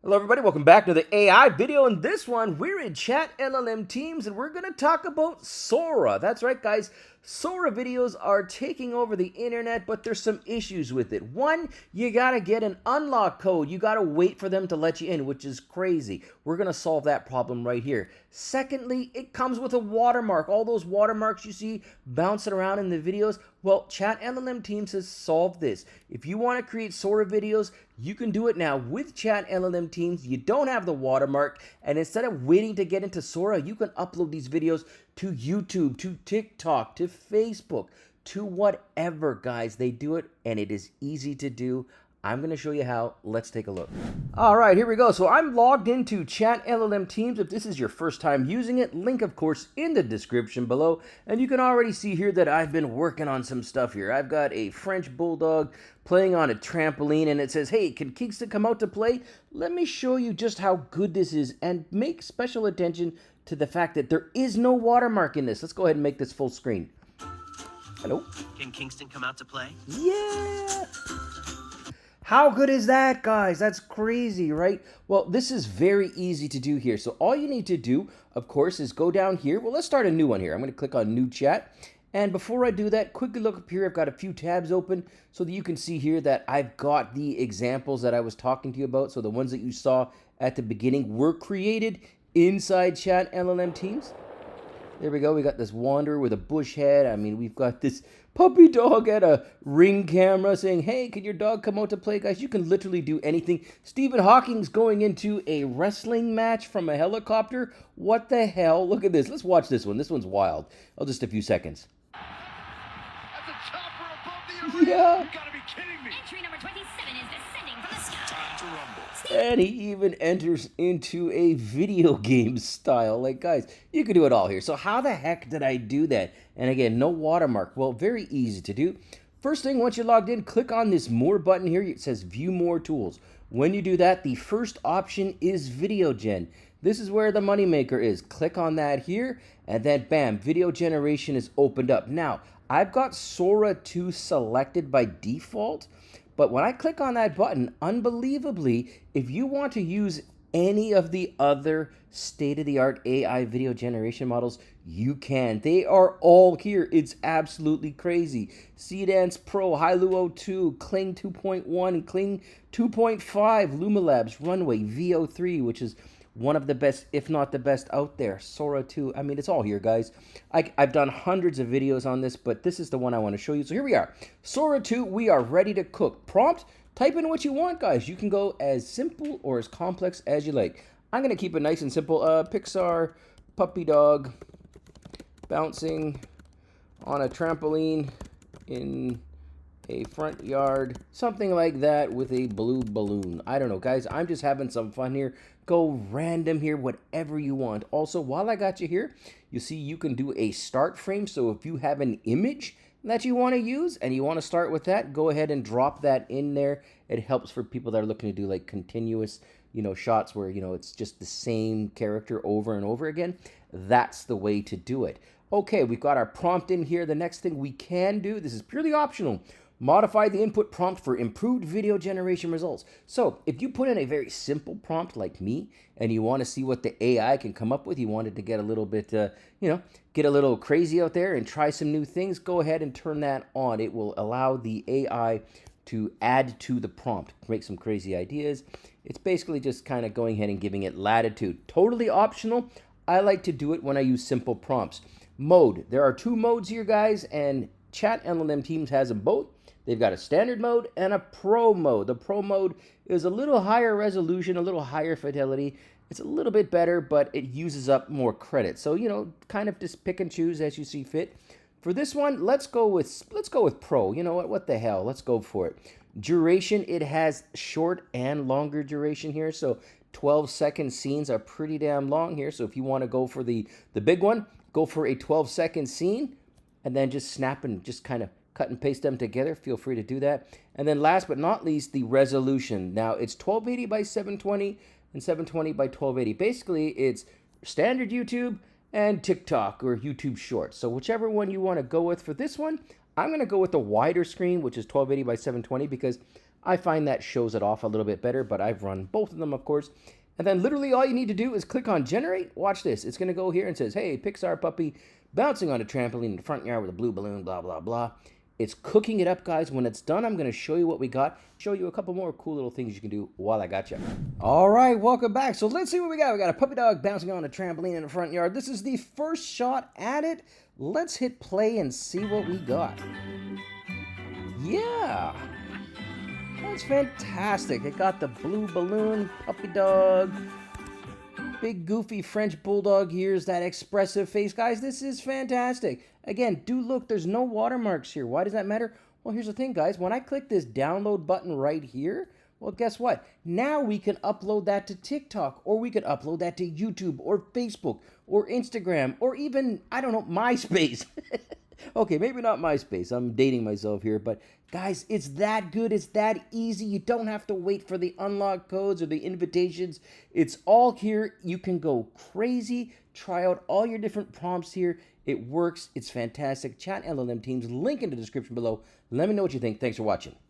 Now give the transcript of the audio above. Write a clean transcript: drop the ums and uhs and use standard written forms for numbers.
Hello everybody, welcome back to the AI video. In this one, we're in ChatLLM Teams and we're going to talk about Sora. That's right guys, Sora videos are taking over the internet, but there's some issues with it. One, you gotta get an unlock code. You gotta wait for them to let you in, which is crazy. We're gonna solve that problem right here. Secondly, it comes with a watermark. All those watermarks you see bouncing around in the videos, well, ChatLLM Teams has solved this. If you want to create Sora videos, you can do it now with ChatLLM Teams. You don't have the watermark, and instead of waiting to get into Sora, you can upload these videos to YouTube, to TikTok, to Facebook, to whatever, guys. They do it, and it is easy to do. I'm going to show you how. Let's take a look. All right, here we go. So I'm logged into ChatLLM Teams. If this is your first time using it, link, of course, in the description below. And you can already see here that I've been working on some stuff here. I've got a French Bulldog playing on a trampoline, and it says, hey, can Kingston come out to play? Let me show you just how good this is, and make special attention to the fact that there is no watermark in this. Let's go ahead and make this full screen. Hello? Can Kingston come out to play? Yeah! How good is that, guys? That's crazy, right? Well, this is very easy to do here. So all you need to do, of course, is go down here. Well, let's start a new one here. I'm going to click on New Chat. And before I do that, quickly look up here. I've got a few tabs open so that you can see here that I've got the examples that I was talking to you about. So the ones that you saw at the beginning were created inside ChatLLM Teams. There we go. We got this wanderer with a bush head. I mean, we've got this puppy dog at a Ring camera saying, hey, can your dog come out to play? Guys, you can literally do anything. Stephen Hawking's going into a wrestling match from a helicopter. What the hell? Look at this. Let's watch this one. This one's wild. Oh, just a few seconds. That's a chopper above the arena. Yeah. You gotta be kidding me. Entry number 27 is descending from the sky. Time to rumble. And he even enters into a video game style. Like, guys, you can do it all here. So how the heck did I do that? And again, no watermark. Well, very easy to do. First thing, once you're logged in, click on this More button here. It says View More Tools. When you do that, the first option is VideoGen. This is where the moneymaker is. Click on that here, and then bam, video generation is opened up. Now, I've got Sora 2 selected by default, but when I click on that button, unbelievably, if you want to use any of the other state-of-the-art AI video generation models, you can. They are all here. It's absolutely crazy. Dance Pro, Luo 2, Kling 2.1, Kling 2.5, Luma Labs, Runway V3, which is one of the best, if not the best out there. Sora 2, I mean, it's all here, guys. I've done hundreds of videos on this, but this is the one I want to show you. So here we are. Sora 2, we are ready to cook. Prompt, type in what you want, guys. You can go as simple or as complex as you like. I'm going to keep it nice and simple. Pixar, puppy dog, bouncing on a trampoline in a front yard, something like that with a blue balloon. I don't know, guys. I'm just having some fun here. Go random here, whatever you want. Also, while I got you here, you see you can do a start frame. So if you have an image that you want to use and you want to start with that, go ahead and drop that in there. It helps for people that are looking to do like continuous, shots where, it's just the same character over and over again. That's the way to do it. Okay, we've got our prompt in here. The next thing we can do, this is purely optional, modify the input prompt for improved video generation results. So if you put in a very simple prompt like me and you want to see what the AI can come up with, you wanted to get a little bit, get a little crazy out there and try some new things, go ahead and turn that on. It will allow the AI to add to the prompt, make some crazy ideas. It's basically just kind of going ahead and giving it latitude. Totally optional. I like to do it when I use simple prompts. Mode. There are two modes here, guys, and ChatLLM Teams has them both. They've got a standard mode and a pro mode. The pro mode is a little higher resolution, a little higher fidelity. It's a little bit better, but it uses up more credit. So, kind of just pick and choose as you see fit. For this one, let's go with pro. You know what the hell? Let's go for it. Duration, it has short and longer duration here. So 12-second scenes are pretty damn long here. So if you want to go for the big one, go for a 12-second scene and then just snap and just kind of cut and paste them together. Feel free to do that. And then last but not least, the resolution. Now it's 1280 by 720 and 720 by 1280. Basically, it's standard YouTube and TikTok or YouTube Shorts. So whichever one you want to go with for this one, I'm going to go with the wider screen, which is 1280 by 720, because I find that shows it off a little bit better, but I've run both of them, of course. And then literally all you need to do is click on generate. Watch this. It's going to go here and says, hey, Pixar puppy bouncing on a trampoline in the front yard with a blue balloon, blah, blah, blah. It's cooking it up, guys. When it's done, I'm going to show you what we got. Show you a couple more cool little things you can do while I got you. All right, welcome back. So let's see what we got. We got a puppy dog bouncing on a trampoline in the front yard. This is the first shot at it. Let's hit play and see what we got. Yeah. That's fantastic. It got the blue balloon, puppy dog, big goofy French bulldog ears, that expressive face. Guys, this is fantastic. Again, do look, there's no watermarks here. Why does that matter? Well, here's the thing, guys. When I click this download button right here, well, guess what? Now we can upload that to TikTok, or we could upload that to YouTube, or Facebook, or Instagram, or even, I don't know, MySpace. Okay, maybe not MySpace. I'm dating myself here, but guys, it's that good. It's that easy. You don't have to wait for the unlock codes or the invitations. It's all here. You can go crazy. Try out all your different prompts here. It works. It's fantastic. ChatLLM Teams, link in the description below. Let me know what you think. Thanks for watching.